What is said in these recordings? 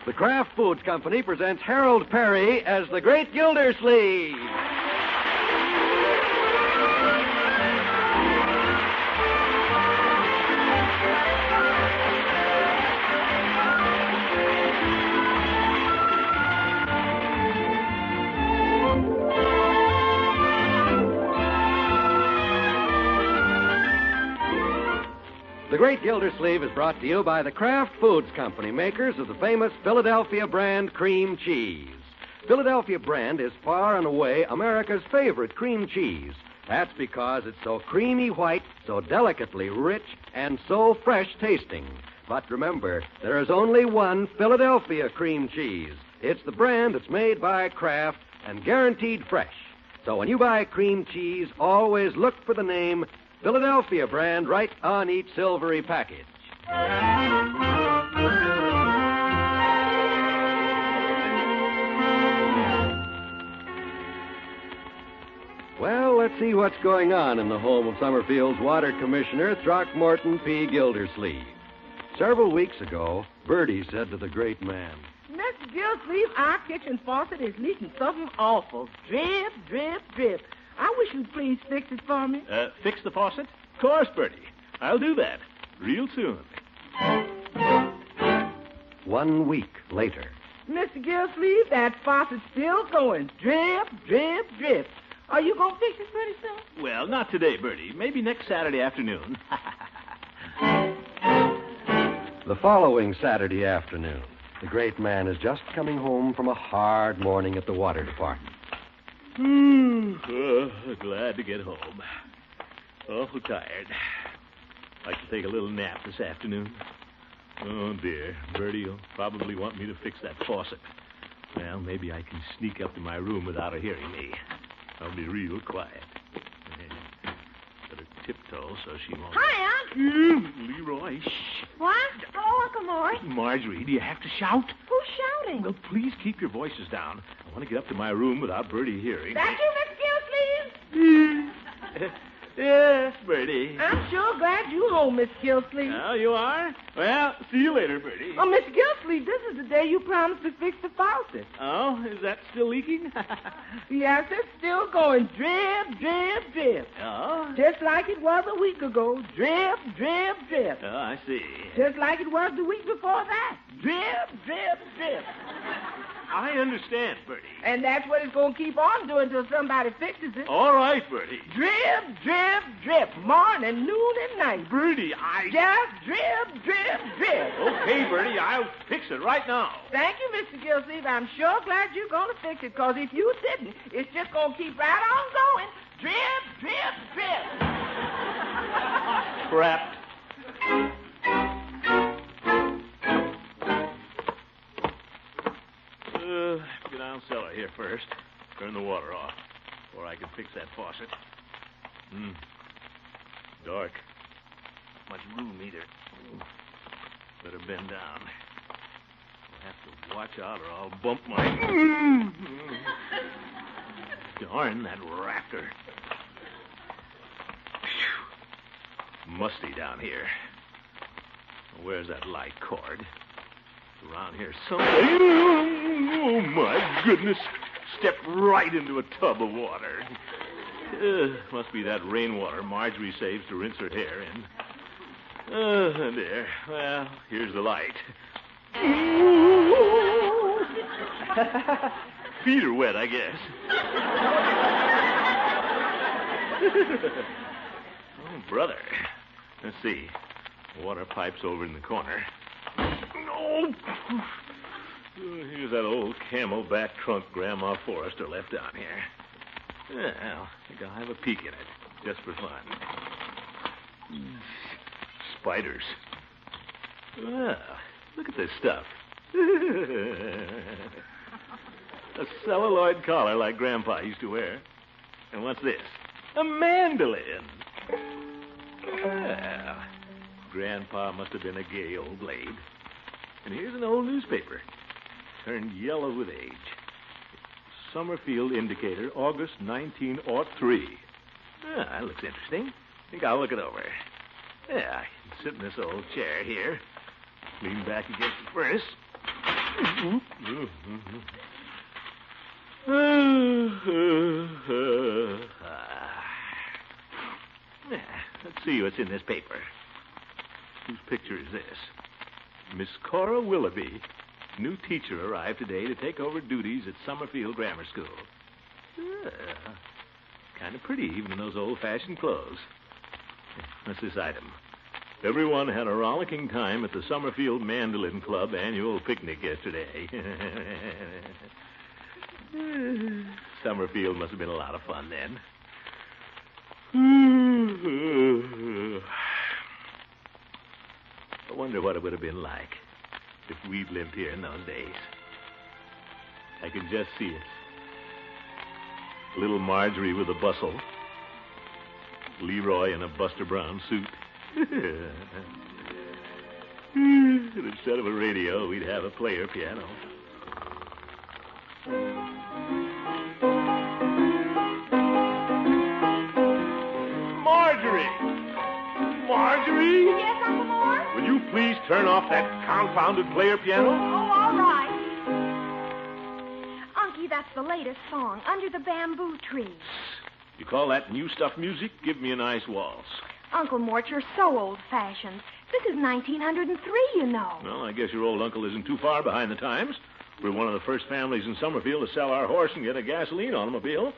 The Kraft Foods Company presents Harold Perry as the Great Gildersleeve. The Great Gildersleeve is brought to you by the Kraft Foods Company, makers of the famous Philadelphia brand cream cheese. Philadelphia brand is far and away America's favorite cream cheese. That's because it's so creamy white, so delicately rich, and so fresh tasting. But remember, there is only one Philadelphia cream cheese. It's the brand that's made by Kraft and guaranteed fresh. So when you buy cream cheese, always look for the name Philadelphia brand right on each silvery package. Well, let's see what's going on in the home of Summerfield's Water Commissioner, Throckmorton P. Gildersleeve. Several weeks ago, Bertie said to the great man, Mr. Gildersleeve, our kitchen faucet is leaking something awful. Drip, drip, drip. I wish you'd please fix it for me. Fix the faucet? Of course, Bertie. I'll do that real soon. 1 week later. Mr. Gildersleeve, that faucet's still going. Drip, drip, drip. Are you going to fix it pretty soon? Well, not today, Bertie. Maybe next Saturday afternoon. The following Saturday afternoon, the great man is just coming home from a hard morning at the water department. Glad to get home. Awful tired. Like to take a little nap this afternoon. Oh, dear. Bertie will probably want me to fix that faucet. Well, maybe I can sneak up to my room without her hearing me. I'll be real quiet. Better tiptoe so she won't... Hi, Unc. Leroy, shh. What? Oh, Uncle Mort. Marjorie, do you have to shout? Who's shouting? Well, please keep your voices down. I want to get up to my room without Bertie hearing. That you, Miss Gildersleeve? Yes, Bertie. I'm sure glad you home, Miss Gildersleeve. Oh, you are? Well, see you later, Bertie. Oh, Miss Gildersleeve, this is the day you promised to fix the faucet. Oh, is that still leaking? Yes, it's still going drip, drip, drip. Oh? Just like it was a week ago. Drip, drip, drip. Oh, I see. Just like it was the week before that. Drip, drip, drip. I understand, Bertie. And that's what it's going to keep on doing until somebody fixes it. All right, Bertie. Drip, drip, drip. Morning, noon, and night. Bertie, Just drip, drip, drip. Okay, Bertie, I'll fix it right now. Thank you, Mr. Gildersleeve. I'm sure glad you're going to fix it, because if you didn't, it's just going to keep right on going. Drip, drip, drip. Crap. Get down cellar here first. Turn the water off before I can fix that faucet. Dark. Not much room either. Better bend down. I'll have to watch out or I'll bump my... Darn that rafter. Whew. Musty down here. Where's that light cord? It's around here somewhere. Oh, my goodness. Stepped right into a tub of water. Must be that rainwater Marjorie saves to rinse her hair in. There. Well, here's the light. Feet are wet, I guess. Oh, brother. Let's see. Water pipe's over in the corner. No! Here's that old camelback trunk Grandma Forrester left down here. Well, I think I'll have a peek in it, just for fun. Spiders. Well, look at this stuff. A celluloid collar like Grandpa used to wear. And what's this? A mandolin. Well, Grandpa must have been a gay old blade. And here's an old newspaper. Turned yellow with age. Summerfield Indicator, August 1903. That looks interesting. Think I'll look it over. Yeah, I can sit in this old chair here. Lean back against the furnace. Let's see what's in this paper. Whose picture is this? Miss Cora Willoughby, new teacher, arrived today to take over duties at Summerfield Grammar School. Kind of pretty, even in those old-fashioned clothes. What's this item? Everyone had a rollicking time at the Summerfield Mandolin Club annual picnic yesterday. Summerfield must have been a lot of fun then. I wonder what it would have been like if we'd lived here in those days. I can just see it. Little Marjorie with a bustle. Leroy in a Buster Brown suit. And instead of a radio, we'd have a player piano. Marjorie! Marjorie! Yes, Uncle Mort? Will you please turn off that confounded player piano? Oh, all right. Unky, that's the latest song, Under the Bamboo Tree. You call that new stuff music? Give me a nice waltz. Uncle Mort, you're so old-fashioned. This is 1903, you know. Well, I guess your old uncle isn't too far behind the times. We're one of the first families in Summerfield to sell our horse and get a gasoline automobile.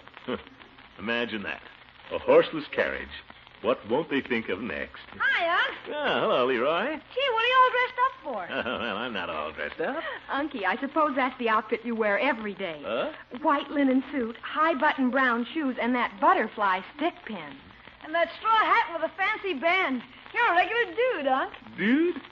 Imagine that. A horseless carriage. What won't they think of next? Hi, Unc. Ah, hello, Leroy. Gee, what are you all dressed up for? Well, I'm not all dressed up. Unky, I suppose that's the outfit you wear every day. Huh? White linen suit, high-button brown shoes, and that butterfly stick pin. And that straw hat with a fancy band. You're a regular dude, Unc. Dude?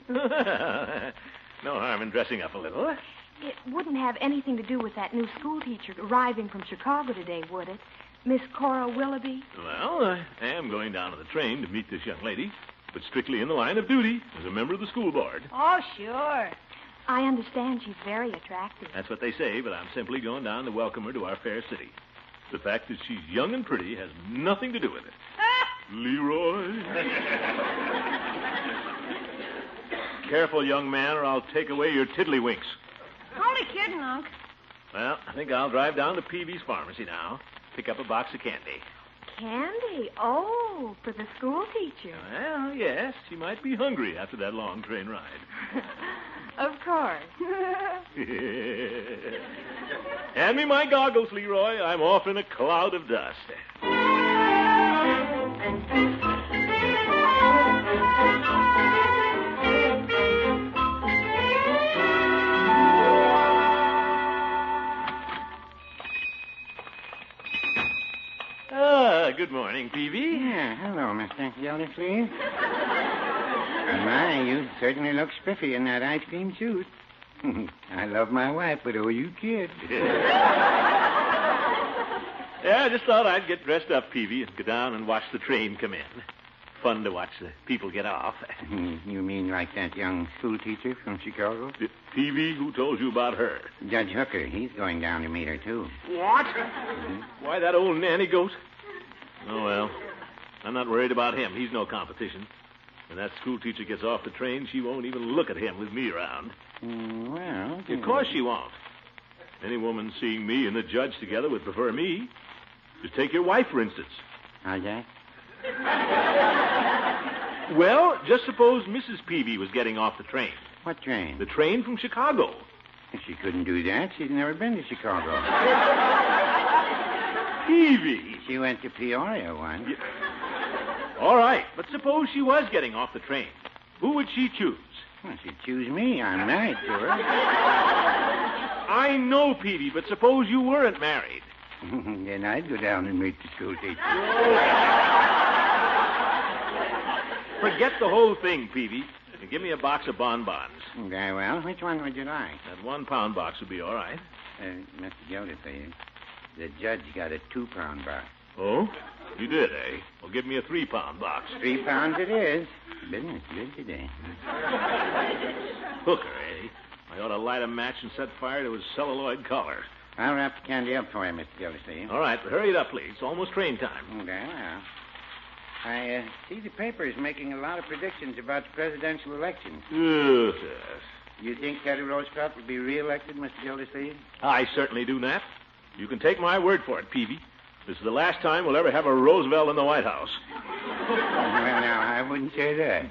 No harm in dressing up a little. It wouldn't have anything to do with that new school teacher arriving from Chicago today, would it? Miss Cora Willoughby? Well, I am going down to the train to meet this young lady, but strictly in the line of duty as a member of the school board. Oh, sure. I understand she's very attractive. That's what they say, but I'm simply going down to welcome her to our fair city. The fact that she's young and pretty has nothing to do with it. Leroy. Careful, young man, or I'll take away your tiddlywinks. Only kidding, Unc. Well, I think I'll drive down to Peavy's pharmacy now, pick up a box of candy. Candy? Oh, for the school teacher. Well, yes, she might be hungry after that long train ride. Of course. Hand me my goggles, Leroy. I'm off in a cloud of dust. Good morning, Peavy. Yeah, hello, Mr. Gildys. My, you certainly look spiffy in that ice cream suit. I love my wife, but oh, you kid. Yeah, I just thought I'd get dressed up, Peavy, and go down and watch the train come in. Fun to watch the people get off. You mean like that young school teacher from Chicago? Peavy, who told you about her? Judge Hooker. He's going down to meet her, too. What? Why, that old nanny goat? Oh, well, I'm not worried about him. He's no competition. When that school teacher gets off the train, she won't even look at him with me around. Well... Of course she won't. Any woman seeing me and the judge together would prefer me. Just take your wife, for instance. How's that? Well, just suppose Mrs. Peavy was getting off the train. What train? The train from Chicago. She couldn't do that. She's never been to Chicago. Peavy. She went to Peoria once. Yeah. All right, but suppose she was getting off the train. Who would she choose? Well, she'd choose me. I'm married to her. I know, Peavy, but suppose you weren't married. Then I'd go down and meet the school teacher. Forget the whole thing, Peavy, and give me a box of bonbons. Very well. Which one would you like? That 1 pound box would be all right. Mr. Gildys, the judge got a 2-pound box. Oh? You did, eh? Well, give me a 3-pound box. 3 pounds it is. Business good today. Hooker, eh? I ought to light a match and set fire to his celluloid collar. I'll wrap the candy up for you, Mr. Gildys. All right, but hurry it up, please. It's almost train time. Very well. I see the paper's making a lot of predictions about the presidential election. Yes. You think Teddy Roosevelt will be reelected, Mr. Gildersleeve? I certainly do, Nat. You can take my word for it, Peavy. This is the last time we'll ever have a Roosevelt in the White House. Well, now, I wouldn't say that.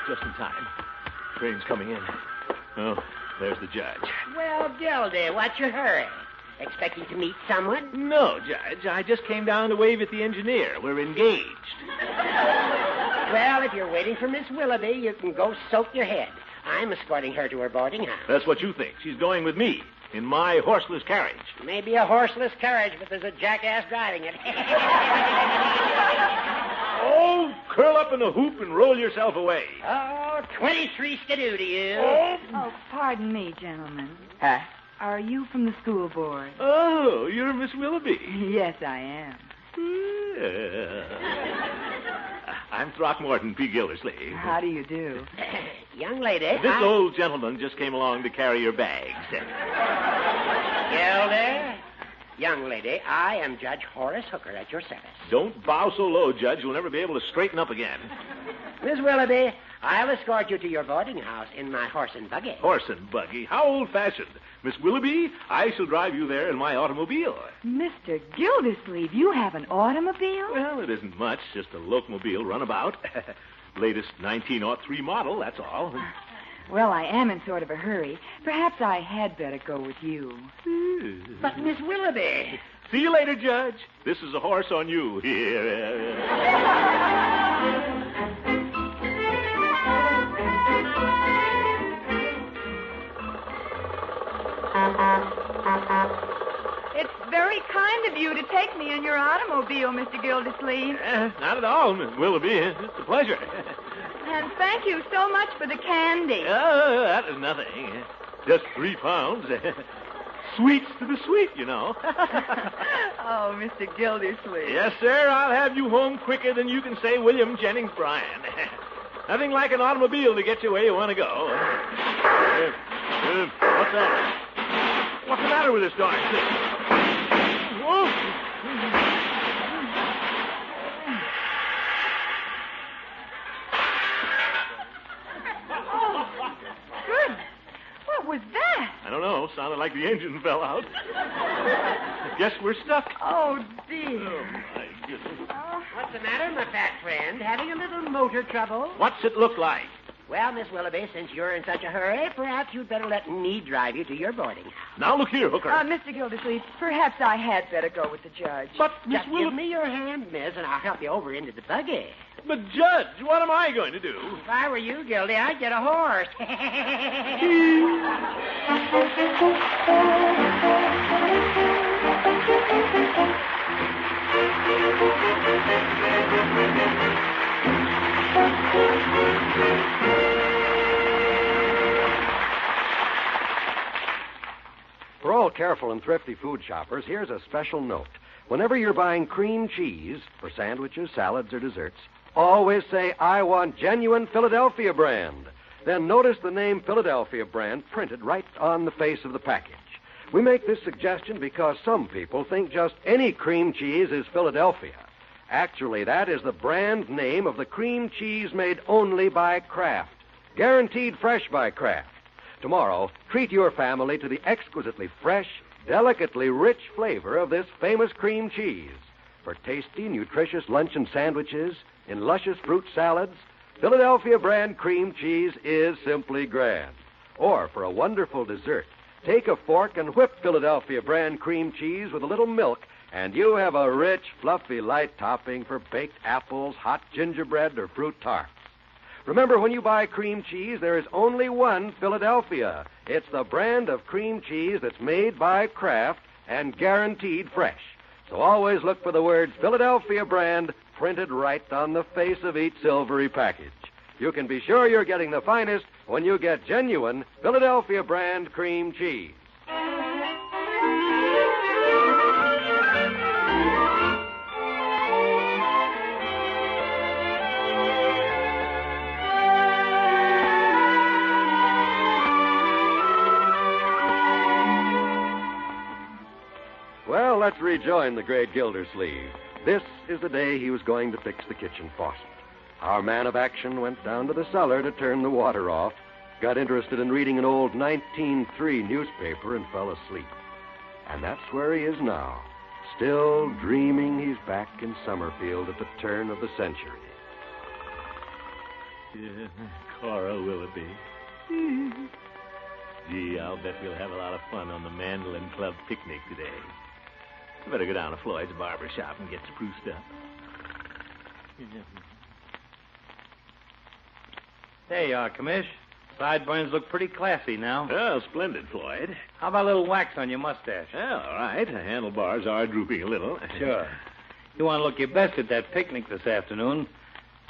Just in time. Train's coming in. Oh, there's the judge. Well, Gildy, what's your hurry? Expecting to meet someone? No, Judge. I just came down to wave at the engineer. We're engaged. Well, if you're waiting for Miss Willoughby, you can go soak your head. I'm escorting her to her boarding house. That's what you think. She's going with me in my horseless carriage. Maybe a horseless carriage, but there's a jackass driving it. Oh, curl up in a hoop and roll yourself away. Oh, 23 skidoo to you. Oh, pardon me, gentlemen. Huh? Are you from the school board? Oh, you're Miss Willoughby. Yes, I am. I'm Throckmorton P. Gildersleeve. How do you do? Young lady, This old gentleman just came along to carry your bags. Gildy, young lady, I am Judge Horace Hooker at your service. Don't bow so low, Judge. You'll never be able to straighten up again. Miss Willoughby, I'll escort you to your boarding house in my horse and buggy. Horse and buggy. How old-fashioned. Miss Willoughby, I shall drive you there in my automobile. Mr. Gildersleeve, you have an automobile? Well, it isn't much. Just a locomobile runabout. Latest 1903 model, that's all. Well, I am in sort of a hurry. Perhaps I had better go with you. But, Miss Willoughby... See you later, Judge. This is a horse on you. It's very kind of you to take me in your automobile, Mr. Gildersleeve. Not at all, Miss Willoughby. It's a pleasure. And thank you so much for the candy. Oh, that is nothing. Just 3 pounds. Sweets to the sweet, you know. Oh, Mr. Gildersleeve. Yes, sir. I'll have you home quicker than you can say William Jennings Bryan. Nothing like an automobile to get you where you want to go. What's that? What's the matter with this darn thing? Whoa! Good. What was that? I don't know. Sounded like the engine fell out. Guess we're stuck. Oh, dear. Oh, my goodness. What's the matter, my fat friend? Having a little motor trouble? What's it look like? Well, Miss Willoughby, since you're in such a hurry, perhaps you'd better let me drive you to your boarding house. Now, look here, Hooker. Mr. Gildersleeve, perhaps I had better go with the judge. But, Miss Just give Willoughby... me your hand, miss, and I'll help you over into the buggy. But, Judge, what am I going to do? If I were you, Gildy, I'd get a horse. For all careful and thrifty food shoppers, here's a special note. Whenever you're buying cream cheese for sandwiches, salads, or desserts, always say, I want genuine Philadelphia brand. Then notice the name Philadelphia brand printed right on the face of the package. We make this suggestion because some people think just any cream cheese is Philadelphia. Actually, that is the brand name of the cream cheese made only by Kraft. Guaranteed fresh by Kraft. Tomorrow, treat your family to the exquisitely fresh, delicately rich flavor of this famous cream cheese. For tasty, nutritious luncheon sandwiches, in luscious fruit salads, Philadelphia brand cream cheese is simply grand. Or for a wonderful dessert, take a fork and whip Philadelphia brand cream cheese with a little milk, and you have a rich, fluffy, light topping for baked apples, hot gingerbread, or fruit tarts. Remember, when you buy cream cheese, there is only one Philadelphia. It's the brand of cream cheese that's made by Kraft and guaranteed fresh. So always look for the words Philadelphia brand printed right on the face of each silvery package. You can be sure you're getting the finest when you get genuine Philadelphia brand cream cheese. let's rejoin the great Gildersleeve. This is the day he was going to fix the kitchen faucet. Our man of action went down to the cellar to turn the water off, got interested in reading an old 1903 newspaper, and fell asleep. And that's where he is now, still dreaming he's back in Summerfield at the turn of the century. Yeah, Cora Willoughby. Gee, I'll bet we'll have a lot of fun on the Mandolin Club picnic today. I better go down to Floyd's barber shop and get spruced up. There you are, Commish. Sideburns look pretty classy now. Oh, splendid, Floyd. How about a little wax on your mustache? Well, all right. The handlebars are drooping a little. Sure. You want to look your best at that picnic this afternoon,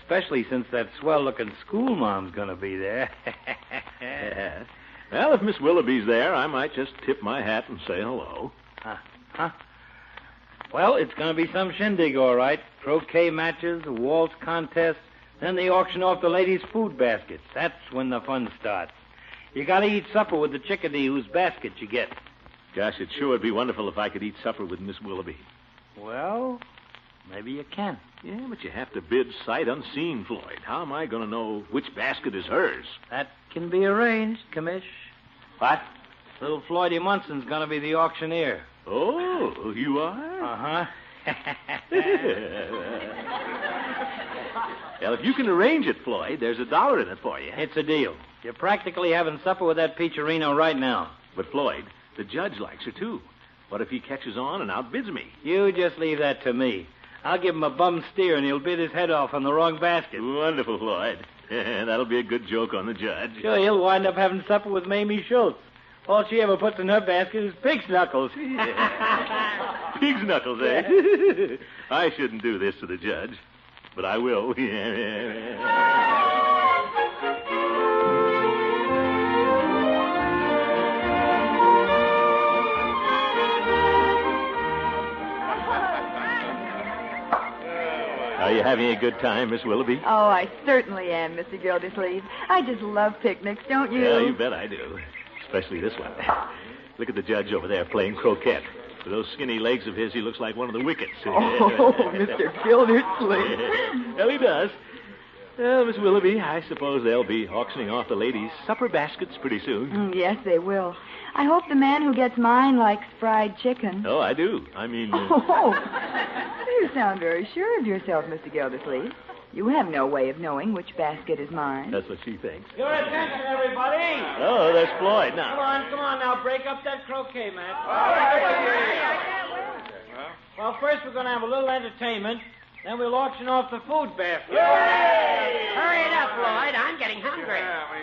especially since that swell-looking schoolmom's going to be there. Yes. Well, if Miss Willoughby's there, I might just tip my hat and say hello. Huh? Well, it's going to be some shindig, all right. Croquet matches, a waltz contest, then they auction off the ladies' food baskets. That's when the fun starts. You got to eat supper with the chickadee whose basket you get. Gosh, it sure would be wonderful if I could eat supper with Miss Willoughby. Well, maybe you can. Yeah, but you have to bid sight unseen, Floyd. How am I going to know which basket is hers? That can be arranged, Commish. What? Little Floydie Munson's going to be the auctioneer. Oh, you are? Uh-huh. Well, if you can arrange it, Floyd, there's $1 in it for you. It's a deal. You're practically having supper with that Peacherino right now. But, Floyd, the judge likes her, too. What if he catches on and outbids me? You just leave that to me. I'll give him a bum steer, and he'll bid his head off on the wrong basket. Wonderful, Floyd. That'll be a good joke on the judge. Sure, he'll wind up having supper with Mamie Schultz. All she ever puts in her basket is pig's knuckles. Pig's knuckles, eh? I shouldn't do this to the judge, but I will. Are you having a good time, Miss Willoughby? Oh, I certainly am, Mr. Gildersleeve. I just love picnics, don't you? Yeah, you bet I do. Especially this one. Look at the judge over there playing croquet. With those skinny legs of his, he looks like one of the wickets. Oh, Mr. Gildersleeve. Well, he does. Well, Miss Willoughby, I suppose they'll be auctioning off the ladies' supper baskets pretty soon. Yes, they will. I hope the man who gets mine likes fried chicken. Oh, I do. I mean... Oh, you sound very sure of yourself, Mr. Gildersleeve. You have no way of knowing which basket is mine. That's what she thinks. Your attention, everybody. Oh, there's Floyd now. Come on, now, break up that croquet match. Well, first we're going to have a little entertainment. Then we'll auction off the food basket. Hurry it up, Floyd. I'm getting hungry.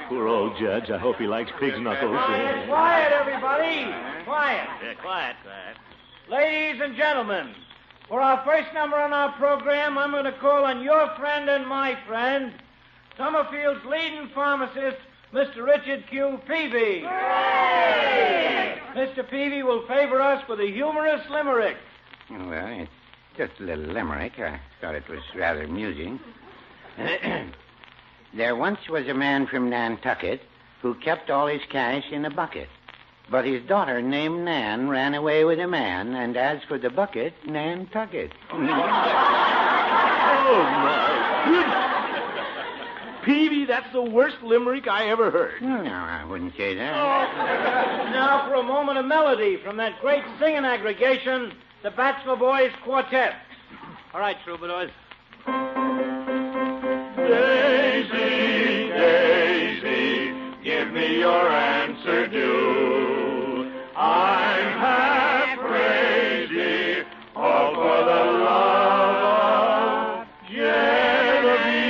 Poor old judge. I hope he likes pig's knuckles. Quiet, everybody. Quiet. Yeah, quiet. Ladies and gentlemen, for our first number on our program, I'm going to call on your friend and my friend, Summerfield's leading pharmacist, Mr. Richard Q. Peavy. Mr. Peavy will favor us with a humorous limerick. Well, it's just a little limerick. I thought it was rather amusing. There once was a man from Nantucket who kept all his cash in a bucket. But his daughter, named Nan, ran away with a man, and as for the bucket, Nantucket. Oh, my. Peavy, that's the worst limerick I ever heard. No, I wouldn't say that. Now for a moment of melody from that great singing aggregation, the Bachelor Boys Quartet. All right, troubadours. Daisy, Daisy, give me your answer due. I'm half crazy, all for the love of Genevieve,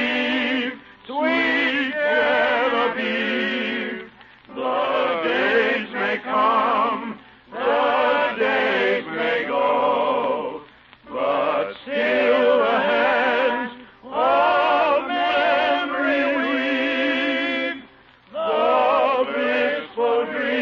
sweet Genevieve. The days may come, the days may go, but still the hands of memory weave the blissful dream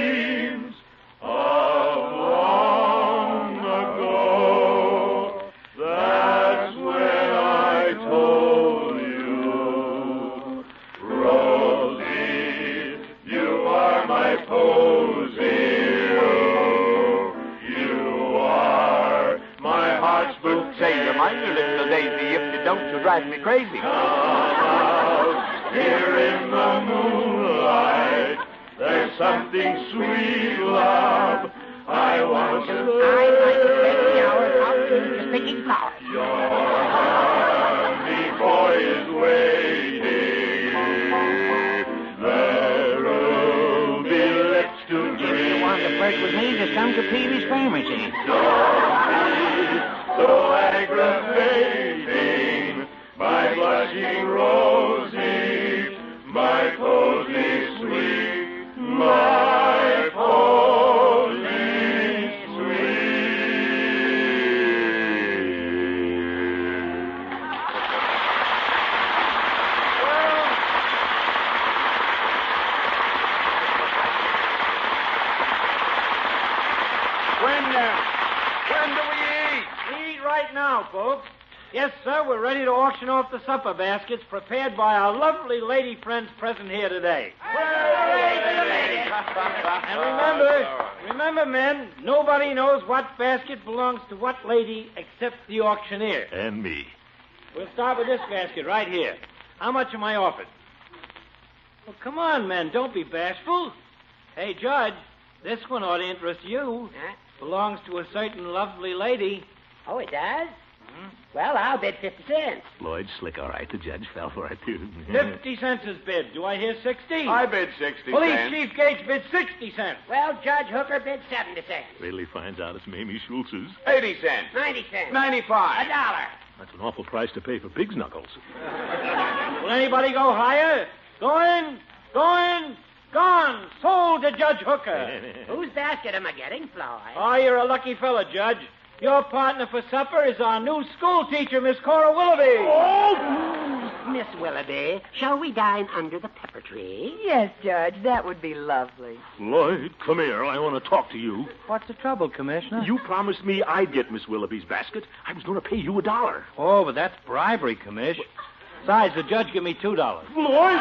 don't you drive me crazy. Out here in the moonlight, there's something sweet, love, I want to say. I'd like to spend the hours out just picking flowers. Your honey boy is waiting. There'll be lips to If dream. you want to flirt with me, just come to Peavy's Pharmacy. Don't be so aggravating, my blushing Rosie, my posy sweet, my posy When do we eat? Eat right now, folks. Yes, sir, we're ready to auction off the supper baskets prepared by our lovely lady friends present here today. And remember, men, nobody knows what basket belongs to what lady except the auctioneer. And me. We'll start with this basket right here. How much am I offered? Well, come on, men, don't be bashful. Hey, Judge, this one ought to interest you. Huh? Belongs to a certain lovely lady. Oh, it does? Well, I'll bid 50 cents. Lloyd's slick, all right. The judge fell for it, too. 50 cents is bid. Do I hear 60? I bid 60 Police cents. Chief Gates bid 60 cents. Well, Judge Hooker bid 70 cents. Wait till he finds out it's Mamie Schultz's. 80 cents. 90 cents. 95. $1. That's an awful price to pay for pig's knuckles. Will anybody go higher? Going, gone. Sold to Judge Hooker. Whose basket am I getting, Floyd? Oh, you're a lucky fella, Judge. Your partner for supper is our new school teacher, Miss Cora Willoughby. Miss Willoughby, shall we dine under the pepper tree? Yes, Judge, that would be lovely. Lloyd, come here. I want to talk to you. What's the trouble, Commissioner? You promised me I'd get Miss Willoughby's basket. I was going to pay you $1. Oh, but that's bribery, Commish. Besides, the judge give me $2. Lloyd!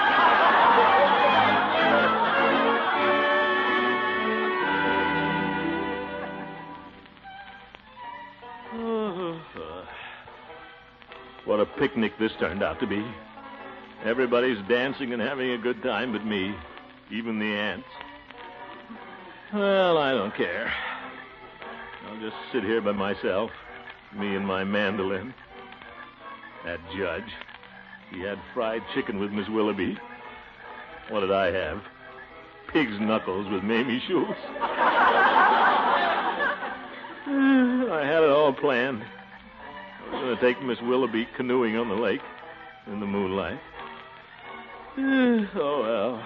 What a picnic this turned out to be. Everybody's dancing and having a good time but me, even the ants. Well, I don't care. I'll just sit here by myself, me and my mandolin. That judge, he had fried chicken with Miss Willoughby. What did I have? Pig's knuckles with Mamie Schultz. I had it all planned. I was going to take Miss Willoughby canoeing on the lake in the moonlight. Oh, well.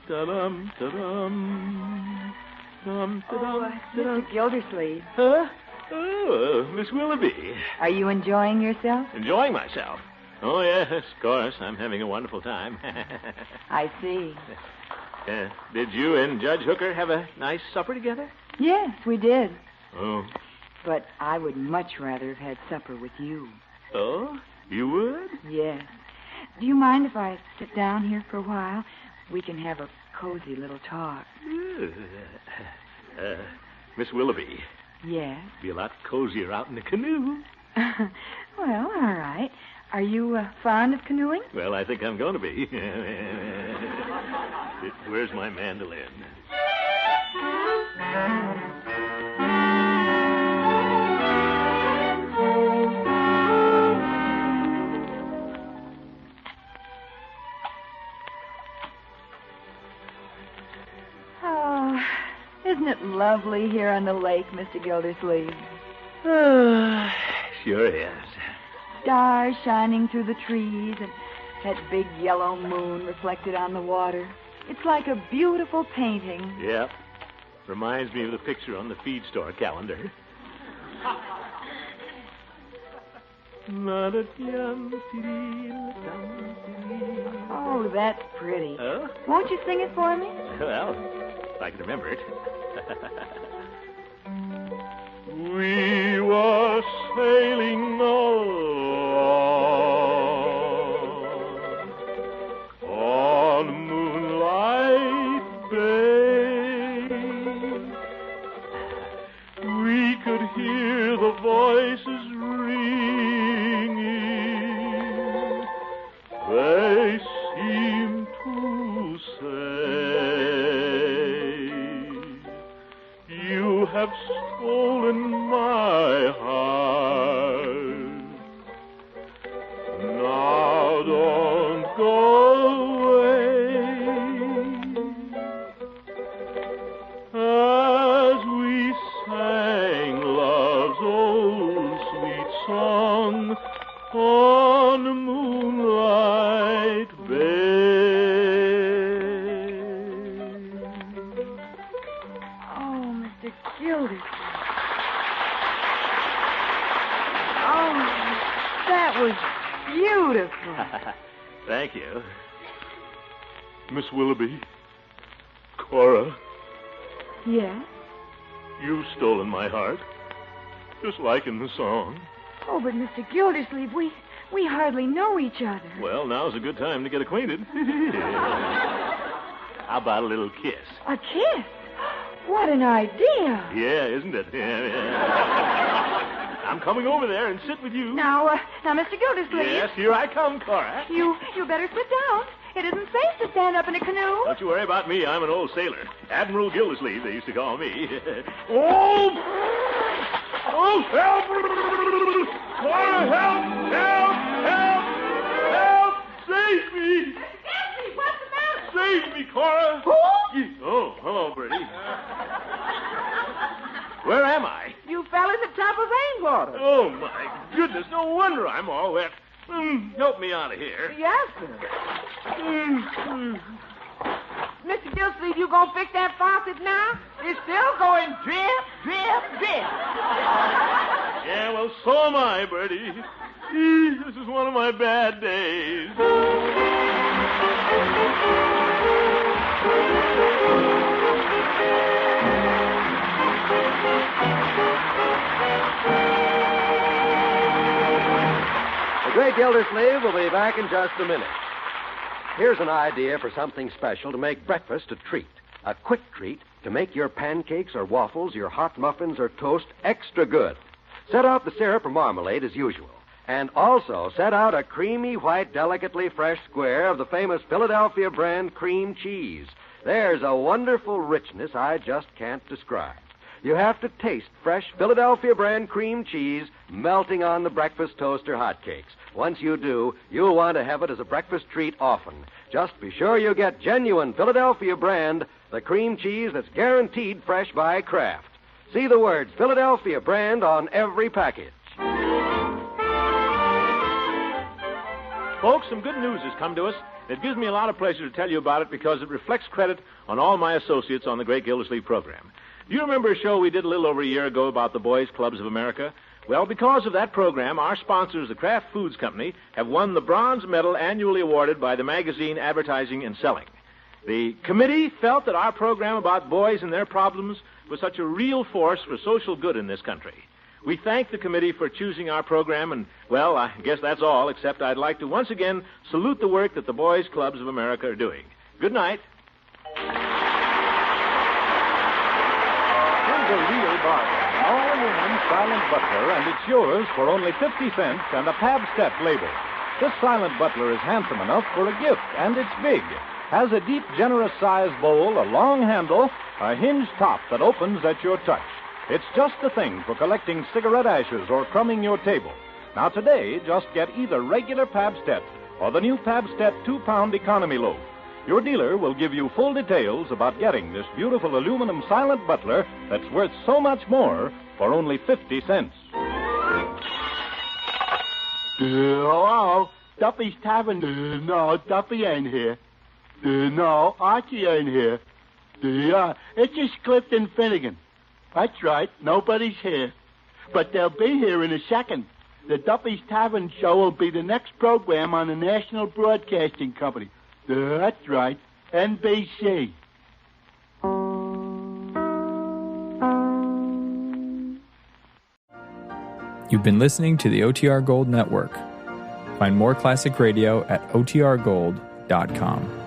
Ta-dum, ta-dum. Dum, ta-dum, Mr. Gildersleeve, Huh? Oh, Miss Willoughby. are you enjoying yourself? Enjoying myself. Oh, yes, of course. I'm having a wonderful time. I see. Did you and Judge Hooker have a nice supper together? Yes, we did. Oh. But I would much rather have had supper with you. Oh? You would? Yes. Do you mind if I sit down here for a while? We can have a cozy little talk. Miss Willoughby. Yes. Be a lot cozier out in the canoe. Well, all right. Are you fond of canoeing? Well, I think I'm going to be. Where's my mandolin? Oh, isn't it lovely here on the lake, Mr. Gildersleeve? Sure is. Stars shining through the trees and that big yellow moon reflected on the water. It's like a beautiful painting. Yep. Reminds me of the picture on the feed store calendar. Oh, that's pretty. Oh? Won't you sing it for me? Well, if I can remember it. We were sailing along on Moonlight Bay. We could hear the voices ringing have stolen my heart. Now don't go away. As we sang love's old sweet song on Moonlight Bay. Oh, Mr. Gildys. Oh, that was beautiful. Thank you. Miss Willoughby, Cora, Yes? you've stolen my heart, just like in the song. Oh, but Mr. Gildersleeve, we hardly know each other. Well, now's a good time to get acquainted. How about a little kiss? A kiss? What an idea. Yeah, isn't it? Yeah. I'm coming over there and sit with you. Now, Mr. Gildersleeve. Yes, here I come, Cora. You better sit down. It isn't safe to stand up in a canoe. Don't you worry about me. I'm an old sailor. Admiral Gildersleeve, they used to call me. Oh, help! Cora, help! Save me! What's the matter? Save me, Cora! Who? Oh, hello, Bertie. Where am I? You fell in the tub of rainwater. Oh, my goodness. No wonder I'm all wet. Help me out of here. Yes, sir. Mr. Gildersleeve, you gonna fix that faucet now? It's still going drip, drip, drip. Yeah, well, so am I, Bertie. This is one of my bad days. The Great Gildersleeve will be back in just a minute. Here's an idea for something special to make breakfast a treat. A quick treat to make your pancakes or waffles, your hot muffins or toast extra good. Set out the syrup or marmalade as usual. And also set out a creamy, white, delicately fresh square of the famous Philadelphia brand cream cheese. There's a wonderful richness I just can't describe. You have to taste fresh Philadelphia brand cream cheese melting on the breakfast toast or hotcakes. Once you do, you'll want to have it as a breakfast treat often. Just be sure you get genuine Philadelphia brand, the cream cheese that's guaranteed fresh by Kraft. See the words Philadelphia brand on every package. Folks, some good news has come to us. It gives me a lot of pleasure to tell you about it because it reflects credit on all my associates on the Great Gildersleeve program. Do you remember a show we did a little over a year ago about the Boys Clubs of America? Well, because of that program, our sponsors, the Kraft Foods Company, have won the bronze medal annually awarded by the magazine Advertising and Selling. The committee felt that our program about boys and their problems was such a real force for social good in this country. We thank the committee for choosing our program, and, well, I guess that's all, except I'd like to once again salute the work that the Boys Clubs of America are doing. Good night. Here's a real bargain. An all-in-one Silent Butler, and it's yours for only 50 cents and a Pabst label. This Silent Butler is handsome enough for a gift, and it's big. Has a deep, generous-sized bowl, a long handle, a hinged top that opens at your touch. It's just the thing for collecting cigarette ashes or crumbing your table. Now today, just get either regular Pabst or the new Pabst 2-pound economy loaf. Your dealer will give you full details about getting this beautiful aluminum Silent Butler that's worth so much more for only 50 cents. Hello, Duffy's Tavern. No, Duffy ain't here. No, Archie ain't here. It's just Clifton Finnegan. That's right, nobody's here. But they'll be here in a second. The Duffy's Tavern show will be the next program on the National Broadcasting Company. That's right, NBC. You've been listening to the OTR Gold Network. Find more classic radio at otrgold.com.